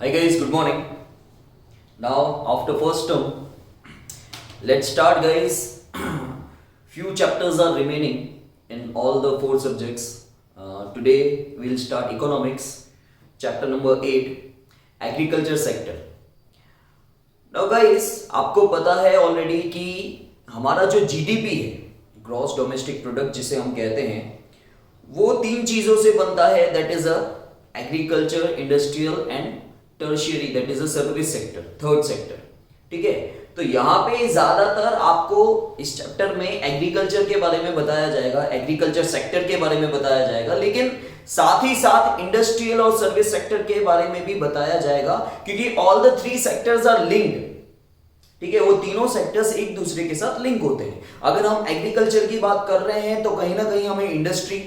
Hi guys, good morning. Now after first term, let's start guys. Few chapters are remaining in all the four subjects. Today we'll start economics, chapter number 8, agriculture sector. Now guys, आपको पता है already कि हमारा जो GDP है, gross domestic product जिसे हम कहते हैं, वो तीन चीजों से बनता है. That is a agriculture, industrial and tertiary, that is a service sector, third sector. ठीक है, तो यहाँ पे ज्यादातर आपको इस चैप्टर में एग्रीकल्चर के बारे में बताया जाएगा, एग्रीकल्चर सेक्टर के बारे में बताया जाएगा, लेकिन साथ ही साथ इंडस्ट्रियल और सर्विस सेक्टर के बारे में भी बताया जाएगा, क्योंकि all the three sectors are linked. ठीक है, वो तीनों सेक्टर्स एक दूसरे के साथ लिंक होते हैं. अगर हम एग्रीकल्चर की बात कर रहे हैं तो कहीं ना कहीं हमें इंडस्ट्री,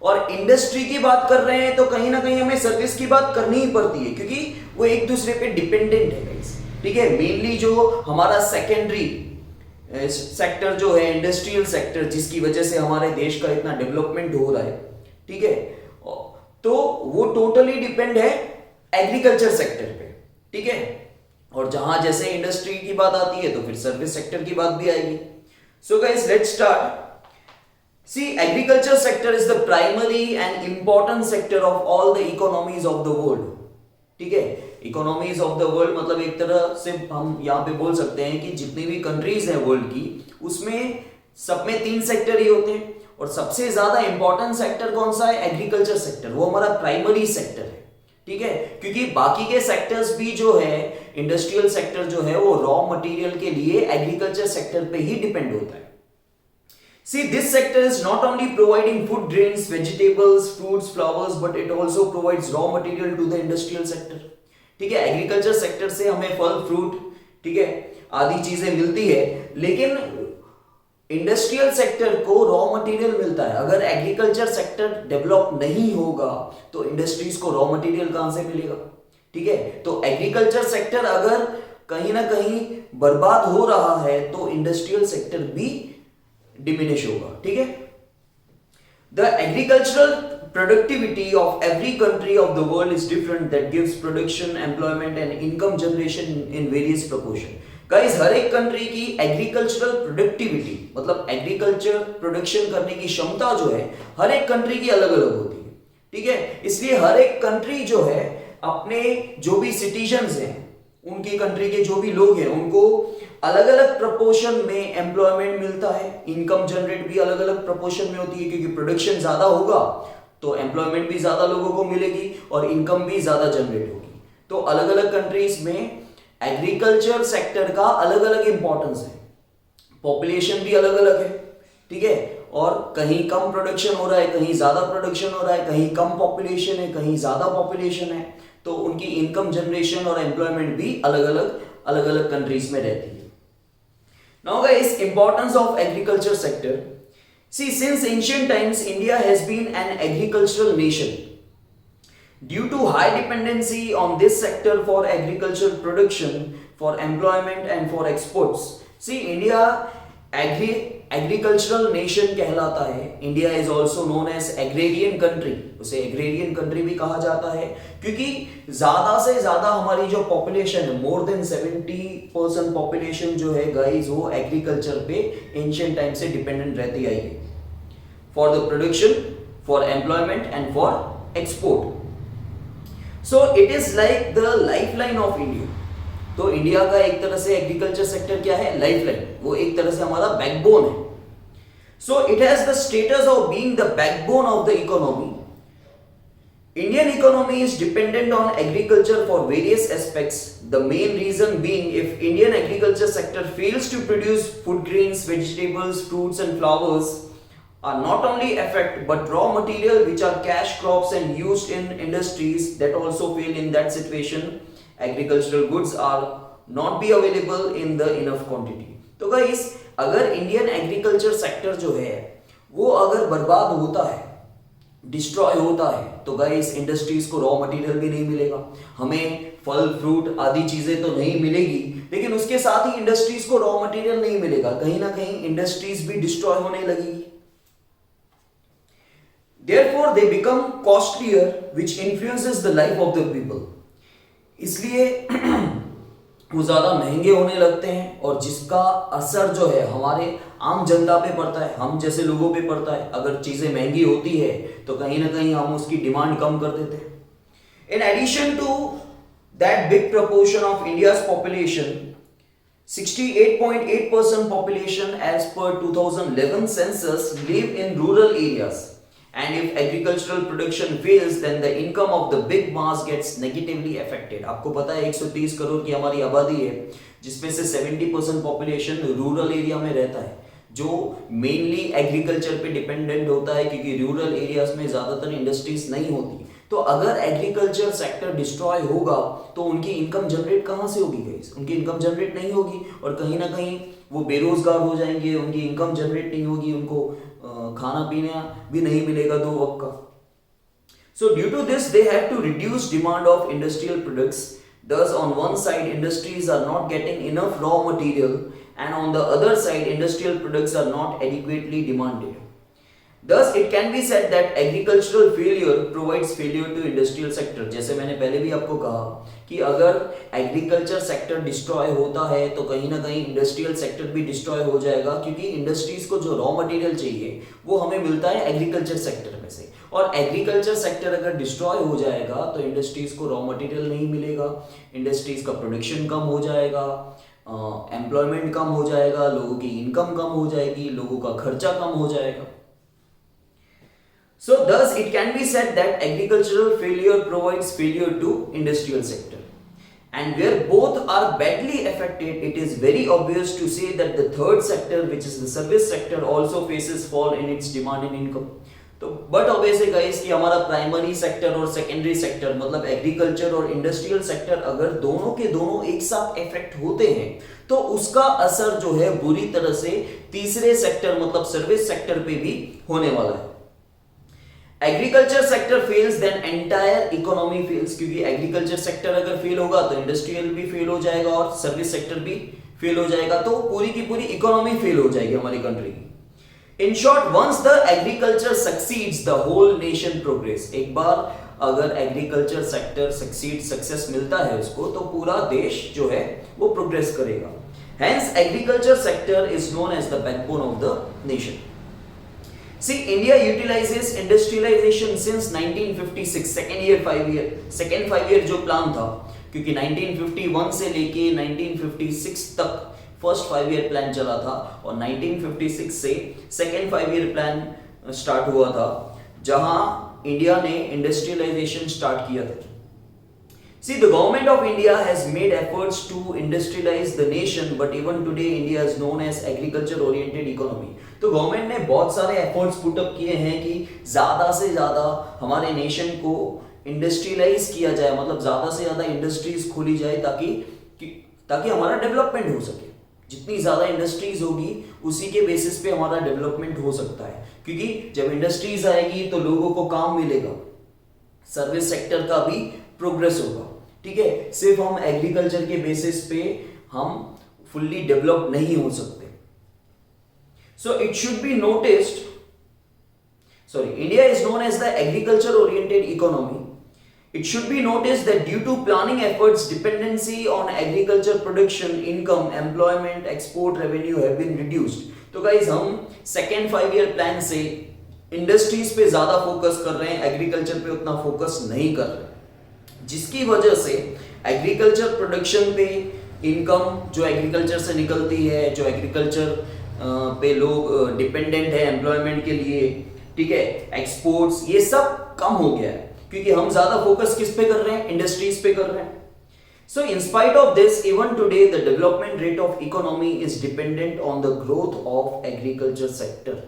और इंडस्ट्री की बात कर रहे हैं तो कहीं ना कहीं हमें सर्विस की बात करनी ही पड़ती है, क्योंकि वो एक दूसरे पे डिपेंडेंट है गाइस. ठीक है, मेनली जो हमारा सेकेंडरी सेक्टर जो है इंडस्ट्रियल सेक्टर, जिसकी वजह से हमारे देश का इतना डेवलपमेंट हो रहा है, ठीक है, तो वो टोटली डिपेंड है एग्रीकल्चर सेक्टर पे. ठीक है, और जहां जैसे इंडस्ट्री की बात आती है तो फिर सर्विस सेक्टर की बात भी आएगी. So guys, let's start. See, agriculture sector is the primary and important sector of all the economies of the world. ठीक है, इकोनॉमीज ऑफ द वर्ल्ड मतलब एक तरह से हम यहाँ पे बोल सकते हैं कि जितनी भी कंट्रीज हैं वर्ल्ड की, उसमें सब में तीन सेक्टर ही होते हैं, और सबसे ज्यादा इंपॉर्टेंट सेक्टर कौन सा है? Agriculture sector. वो हमारा प्राइमरी सेक्टर है. ठीक है, क्योंकि बाकी के सेक्टर्स भी जो है, इंडस्ट्रियल सेक्टर जो है वो रॉ मटेरियल के लिए एग्रीकल्चर सेक्टर पे ही डिपेंड होता है. See, this sector is not only providing food grains, vegetables, fruits, flowers, but it also provides raw material to the industrial sector. ठीक है, एग्रीकल्चर सेक्टर से हमें फल, फ्रूट, ठीक है, आदि चीजें मिलती है, लेकिन इंडस्ट्रियल सेक्टर को रॉ मटेरियल मिलता है. अगर एग्रीकल्चर सेक्टर डेवलप नहीं होगा तो इंडस्ट्रीज को रॉ मटेरियल कहां से मिलेगा? ठीक है, तो एग्रीकल्चर सेक्टर अगर कहीं ना कहीं बर्बाद हो रहा है तो इंडस्ट्रियल सेक्टर भी डिमिनिश होगा. ठीक है, the agricultural productivity of every country of the world is different, that gives production, employment and income generation in various proportion. Guys, हर एक कंट्री की एग्रीकल्चरल प्रोडक्टिविटी मतलब एग्रीकल्चर प्रोडक्शन करने की क्षमता जो है हर एक कंट्री की अलग अलग होती है. ठीक है, इसलिए हर एक कंट्री जो है अपने जो भी सिटीजन्स हैं, उनकी कंट्री के जो भी लोग हैं, उनको अलग अलग प्रोपोर्शन में एम्प्लॉयमेंट मिलता है, इनकम जनरेट भी अलग अलग प्रोपोर्शन में होती है, क्योंकि प्रोडक्शन ज्यादा होगा तो एम्प्लॉयमेंट भी ज्यादा लोगों को मिलेगी और इनकम भी ज्यादा जनरेट होगी. तो अलग अलग कंट्रीज में एग्रीकल्चर सेक्टर का अलग अलग इंपॉर्टेंस है, पॉपुलेशन भी अलग अलग है. ठीक है, और कहीं कम प्रोडक्शन हो रहा है, कहीं ज्यादा प्रोडक्शन हो रहा है, कहीं कम पॉपुलेशन है, कहीं ज्यादा पॉपुलेशन है, तो उनकी इनकम जनरेशन और एम्प्लॉयमेंट भी अलग अलग कंट्रीज में रहती है. Now guys, importance of agriculture sector. See, since ancient times, India has been an agricultural nation. Due to high dependency on this sector for agricultural production, for employment and for exports. See, India agricultural nation कहलाता है. India is also known as agrarian country. उसे agrarian country भी कहा जाता है क्योंकि ज्यादा से ज्यादा हमारी जो पॉपुलेशन है, मोर देन 70% पॉपुलेशन जो है गाइस, वो एग्रीकल्चर पे एंशिएंट टाइम से डिपेंडेंट रहती आई है, for the production, for employment and for export. So it is like the life line of India. तो इंडिया का एक तरह से एग्रीकल्चर सेक्टर क्या है? लाइफलाइन. वो एक तरह से हमारा बैकबोन है. So it has the status of being the backbone of the economy. Indian economy is dependent on agriculture for various aspects. The main reason being, if Indian agriculture sector fails to produce food grains, vegetables, fruits and flowers are not only affect but raw material which are cash crops and used in industries that also fail. In that situation, agricultural goods are not be available in the enough quantity. तो guys, अगर Indian agriculture sector जो है वो अगर बर्बाद होता है, destroy होता है, तो गाइस इंडस्ट्रीज को रॉ मटेरियल भी नहीं मिलेगा, हमें फल, फ्रूट आदि चीजें तो नहीं मिलेगी, लेकिन उसके साथ ही इंडस्ट्रीज को रॉ मटेरियल नहीं मिलेगा. कहीं ना कहीं इंडस्ट्रीज भी डिस्ट्रॉय होने लगेगी. Therefore, they become costlier, which influences the life of the people. इसलिए वो ज़्यादा महंगे होने लगते हैं और जिसका असर जो है हमारे आम जनता पे पड़ता है, हम जैसे लोगों पे पड़ता है। अगर चीज़ें महंगी होती है तो कहीं ना कहीं हम उसकी डिमांड कम कर देते हैं। In addition to that big proportion of India's population, 68.8% population as per 2011 census live in rural areas, and if agricultural production fails then the income of the big mass gets negatively affected. आपको पता है 130 करोड़ की हमारी आबादी है जिसमें से 70% population rural area में रहता है जो मेनली एग्रीकल्चर पे डिपेंडेंट होता है क्योंकि रूरल एरियाज में ज़्यादातर इंडस्ट्रीज नहीं होती। तो अगर एग्रीकल्चर सेक्टर डिस्ट्रॉय होगा तो उनकी इनकम जनरेट कहाँ से होगी गाइस? उनकी इनकम जनरेट नहीं होगी और कहीं ना कहीं वो बेरोजगार हो जाएंगे, उनकी इनकम जनरेट नहीं होगी, उनको खाना पीना भी नहीं मिलेगा 2 वक्त का। So due to this they have to reduce demand of industrial products. Thus on one side industries are not getting enough raw material and on the other side industrial products are not adequately demanded. Thus it can be said that agricultural failure provides failure to industrial sector. जैसे मैंने पहले भी आपको कहा कि अगर agriculture sector destroy होता है तो कहीं ना कहीं इंडस्ट्रियल सेक्टर भी डिस्ट्रॉय हो जाएगा क्योंकि इंडस्ट्रीज को जो रॉ मटेरियल चाहिए वो हमें मिलता है एग्रीकल्चर सेक्टर में से, और एग्रीकल्चर सेक्टर अगर डिस्ट्रॉय हो जाएगा तो इंडस्ट्रीज को रॉ मटेरियल नहीं मिलेगा, इंडस्ट्रीज का प्रोडक्शन कम हो जाएगा, एम्प्लॉयमेंट कम हो जाएगा, लोगों की इनकम कम हो जाएगी, लोगों का खर्चा कम हो जाएगा। So thus it can be said that agricultural failure provides failure to industrial sector, and where both are badly affected it is very obvious to say that the third sector which is the service sector also faces fall in its demand and income. तो but obvious है guys कि हमारा primary sector और secondary sector मतलब agriculture और industrial sector अगर दोनों के दोनों एक साथ इफेक्ट होते हैं तो उसका असर जो है बुरी तरह से तीसरे सेक्टर मतलब सर्विस सेक्टर पे भी होने वाला है। Agriculture sector fails then entire economy fails, क्योंकि एग्रीकल्चर सेक्टर अगर फेल होगा तो इंडस्ट्रियल भी फेल हो जाएगा और सर्विस सेक्टर भी फेल हो जाएगा, तो पूरी की पूरी इकोनॉमी फेल हो जाएगी हमारी कंट्री की। In short once the agriculture succeeds the whole nation progress. एक बार अगर एग्रीकल्चर सेक्टर सक्सेस मिलता है उसको तो पूरा देश जो है वो प्रोग्रेस करेगा। Hence agriculture sector is known as the backbone of the nation. See, India utilizes industrialization since 1956, second 5 year जो प्लान था, क्योंकि 1951 से लेके 1956 तक फर्स्ट 5 ईयर प्लान चला था और 1956 से सेकेंड 5 ईयर प्लान स्टार्ट हुआ था जहां इंडिया ने इंडस्ट्रियलाइजेशन स्टार्ट किया था। See, the government of India has made efforts to industrialize the nation, but even today India is known as agriculture-oriented economy. तो गवर्नमेंट ने बहुत सारे एफर्ट्स पुट अप किए हैं कि ज़्यादा से ज़्यादा हमारे नेशन को इंडस्ट्रियलाइज किया जाए, मतलब ज़्यादा से ज़्यादा इंडस्ट्रीज खोली जाए ताकि हमारा डेवलपमेंट हो सके। जितनी ज़्यादा इंडस्ट्रीज होगी उसी के बेसिस पे हमारा डेवलपमेंट हो सकता है, क्योंकि जब इंडस्ट्रीज आएगी तो लोगों को काम मिलेगा, सर्विस सेक्टर का भी प्रोग्रेस होगा। ठीक है, सिर्फ हम एग्रीकल्चर के बेसिस पे हम फुल्ली डेवलप नहीं हो सकते। So it should be noticed, India is known as the agriculture oriented economy. It should be noticed that due to planning efforts, dependency on agriculture production, income, employment, export revenue have been reduced. तो guys हम second 5 year plan से industries पे ज्यादा focus कर रहे हैं, agriculture पे उतना फोकस नहीं कर रहे, जिसकी वजह से एग्रीकल्चर प्रोडक्शन पे इनकम जो एग्रीकल्चर से निकलती है, जो एग्रीकल्चर पे लोग डिपेंडेंट है एम्प्लॉयमेंट के लिए, ठीक है, एक्सपोर्ट्स, ये सब कम हो गया है क्योंकि हम ज्यादा फोकस किस पे कर रहे हैं, इंडस्ट्रीज पे कर रहे हैं। So in spite of this even today the development rate of economy is dependent on the growth of agriculture sector.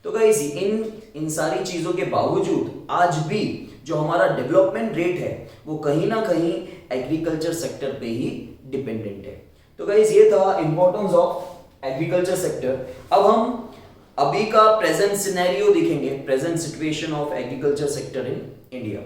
तो गाइस इन सारी चीजों के बावजूद आज भी जो हमारा डेवलपमेंट रेट है वो कहीं ना कहीं एग्रीकल्चर सेक्टर पे ही डिपेंडेंट है। तो गाइस ये था इंपॉर्टेंस ऑफ एग्रीकल्चर सेक्टर। अब हम अभी का प्रेजेंट सिनेरियो देखेंगे, present situation of agriculture sector in India.